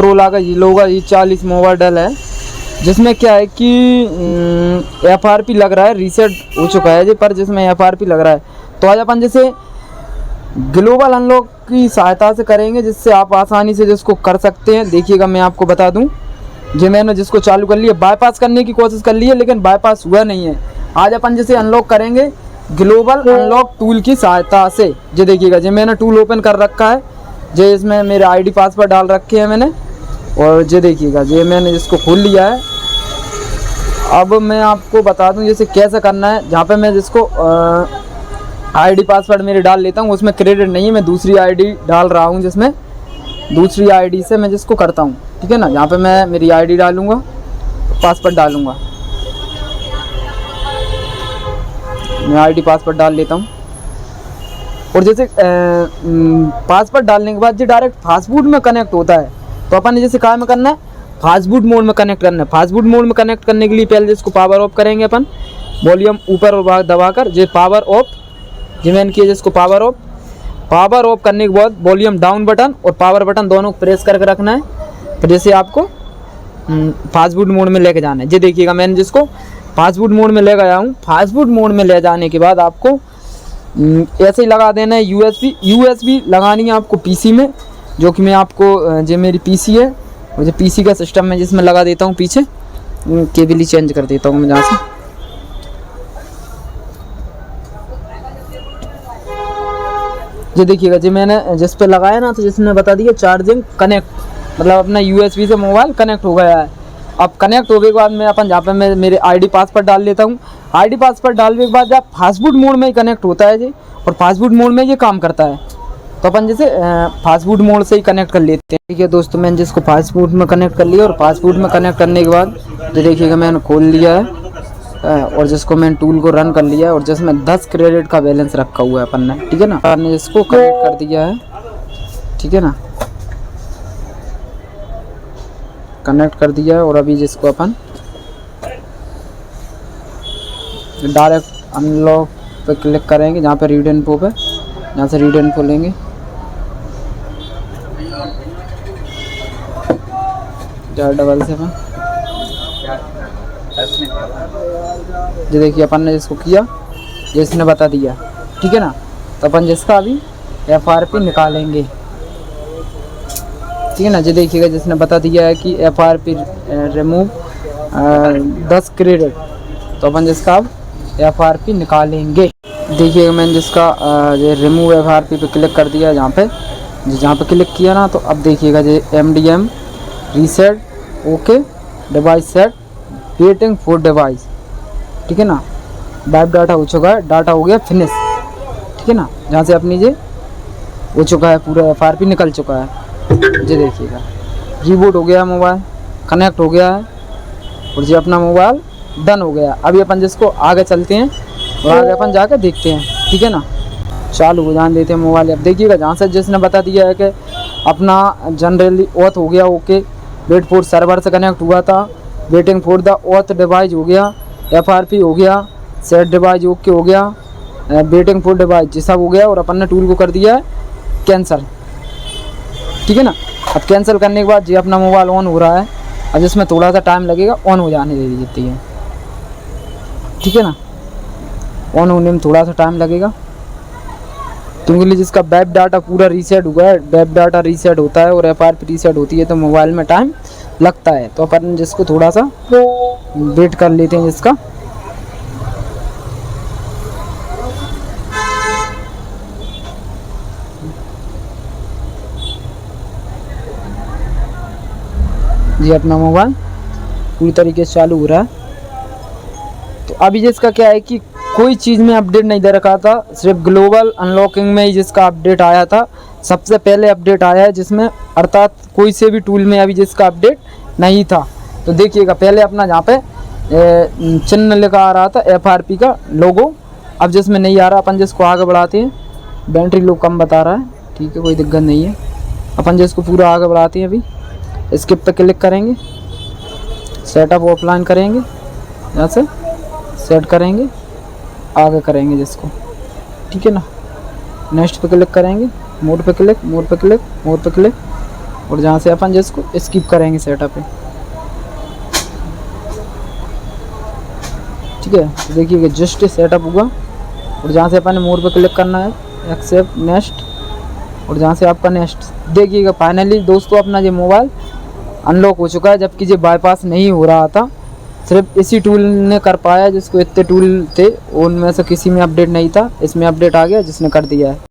Motorola का ये लोगा E40 मॉडल है, जिसमें क्या है कि FRP लग रहा है, रीसेट हो चुका है जी, पर जिसमें FRP लग रहा है। तो आज अपन जैसे ग्लोबल अनलॉक की सहायता से करेंगे, जिससे आप आसानी से जिसको कर सकते हैं। देखिएगा मैं आपको बता दूं, जो मैंने जिसको चालू कर लिया, बाईपास करने की कोशिश कर ली है लेकिन बाईपास हुआ नहीं है। आज अपन जैसे अनलॉक करेंगे ग्लोबल अनलॉक टूल की सहायता से। जो देखिएगा जो मैंने टूल ओपन कर रखा है, जो इसमें मेरे ID पासवर्ड डाल रखे हैं मैंने, और जो देखिएगा जो मैंने जिसको खोल लिया है। अब मैं आपको बता दूं जैसे कैसे करना है। जहाँ पे मैं जिसको ID पासवर्ड मेरे डाल लेता हूँ, उसमें क्रेडिट नहीं है, मैं दूसरी ID डाल रहा हूँ, जिसमें दूसरी ID से मैं जिसको करता हूँ, ठीक है ना। यहाँ पे मैं मेरी ID डालूँगा, पासवर्ड डालूँगा, मैं ID पासवर्ड डाल लेता हूँ। और जैसे पासवर्ड डालने के बाद जो डायरेक्ट फास्टबूट में कनेक्ट होता है, तो अपन ने जैसे क्या में करना है, फास्टबूट मोड में कनेक्ट करना है। फास्टबूट मोड में कनेक्ट करने के लिए पहले जिसको पावर ऑफ करेंगे अपन, वॉल्यूम ऊपर और दबाकर, जो पावर ऑफ जो मैंने किया जिसको पावर ऑफ करने के बाद वॉल्यूम डाउन बटन और पावर बटन दोनों प्रेस करके रखना है। फिर जैसे आपको फास्टबूट मोड में लेके जाना है। ये देखिएगा मैंने जिसको फास्टबूट मोड में ले गया हूँ। फास्टबूट मोड में ले जाने के बाद आपको ऐसे ही लगा देना है USB लगानी है आपको PC में, जो कि मैं आपको जो मेरी PC है, और जो PC का सिस्टम में जिसमें लगा देता हूँ। पीछे केबल ही चेंज कर देता हूँ मैं जहाँ से। जो देखिएगा जो मैंने जिस पे लगाया ना, तो जिसने बता दिया चार्जिंग कनेक्ट, मतलब अपना USB से मोबाइल कनेक्ट हो गया है। अब कनेक्ट होने के बाद मैं अपन जहाँ पे मैं मेरे ID पासवर्ड डाल लेता हूँ। ID पासवर्ड डालने के बाद जब फास्टबूट मोड में ही कनेक्ट होता है जी, और फास्टबूट मोड में ये काम करता है, तो अपन जैसे फास्टबूट मोड से ही कनेक्ट कर लेते हैं। ठीक है दोस्तों, मैंने जिसको फास्टबूट में कनेक्ट कर लिया, और फास्टबूट में कनेक्ट करने के बाद जो देखिएगा मैंने खोल लिया है, और जिसको मैंने टूल को रन कर लिया है, और जिसमें 10 क्रेडिट का बैलेंस रखा हुआ है अपन ने, ठीक है ना। अपन ने जिसको कनेक्ट कर दिया है, ठीक है ना, कनेक्ट कर दिया है। और अभी जिसको अपन डायरेक्ट अनलॉक पे क्लिक करेंगे, जहाँ पे रीड इन्फो पे, जहाँ से रीड इन्फो लेंगे, जो देखिए अपन ने जिसको किया, जिसने बता दिया, ठीक है ना। तो अपन जिसका अभी FRP निकालेंगे, ठीक है ना। जो देखिएगा जिसने बता दिया है कि FRP रिमूव 10 क्रेडिट, तो अपन जिसका अब FRP निकालेंगे। देखिएगा मैंने जिसका ये रिमूव FRP पे क्लिक कर दिया, जहाँ पे क्लिक किया ना, तो अब देखिएगा जो MDM reset okay device set waiting for device, ठीक है ना। वाइप डाटा हो चुका है, डाटा हो गया फिनिश, ठीक है ना। जहाँ से अपनी ये हो चुका है, पूरा FRP निकल चुका है। ये देखिएगा रीबूट हो गया, मोबाइल कनेक्ट हो गया है, और ये अपना मोबाइल डन हो गया। अभी अपन जिसको आगे चलते हैं और आगे अपन जाकर देखते हैं, ठीक है ना। चालू हो जाने देते हैं मोबाइल। अब देखिएगा जहाँ से जिसने बता दिया है कि अपना जनरली ऑथ हो गया ओके, वेट फॉर सर्वर से कनेक्ट हुआ था, waiting for the auth device हो गया, FRP हो गया, सेट डिवाइस ओके हो गया, वेटिंग फॉर डिवाइस ये सब हो गया। और अपन ने टूल को कर दिया है कैंसिल, ठीक है ना। अब कैंसिल करने के बाद ये अपना मोबाइल ऑन हो रहा है। अब जिसमें थोड़ा सा टाइम लगेगा, ऑन हो जाने दे दीजिए है, ठीक है ना। ऑन होने में थोड़ा सा टाइम लगेगा, क्योंकि जिसका वेब डाटा पूरा रीसेट हुआ है, वेब डाटा रीसेट होता है और FRP रीसेट होती है, तो मोबाइल में टाइम लगता है। तो अपन जिसको थोड़ा सा वेट कर लेते हैं जिसका। जी अपना मोबाइल पूरी तरीके से चालू हो रहा है। तो अभी जिसका क्या है कि कोई चीज़ में अपडेट नहीं दे रखा था, सिर्फ ग्लोबल अनलॉकिंग में ही जिसका अपडेट आया था, सबसे पहले अपडेट आया है जिसमें, अर्थात कोई से भी टूल में अभी जिसका अपडेट नहीं था। तो देखिएगा पहले अपना जहाँ पे चिन्ह लिखा आ रहा था FRP का लोगो, अब जिसमें नहीं आ रहा। अपन जिसको आगे बढ़ाते हैं, बैटरी लो कम बता रहा है, ठीक है कोई दिक्कत नहीं है। अपन जिसको पूरा आगे बढ़ाते हैं, अभी स्किप पे क्लिक करेंगे, सेटअप ऑफलाइन करेंगे, यहाँ से सेट करेंगे, आगे करेंगे जिसको, ठीक है ना। नेक्स्ट पे क्लिक करेंगे, मोड पे क्लिक, मोड पे क्लिक, मोड पे क्लिक, और जहाँ से अपन जिसको स्किप करेंगे सेटअप पे, ठीक है। तो देखिएगा जस्ट सेटअप हुआ और जहाँ से अपन ने मोर पे क्लिक करना है, एक्सेप्ट नेक्स्ट, और जहाँ से आपका नेक्स्ट। देखिएगा फाइनली दोस्तों अपना ये मोबाइल अनलॉक हो चुका है, जबकि ये बाईपास नहीं हो रहा था, सिर्फ इसी टूल ने कर पाया, जिसको इतने टूल थे उनमें से किसी में अपडेट नहीं था, इसमें अपडेट आ गया जिसने कर दिया है।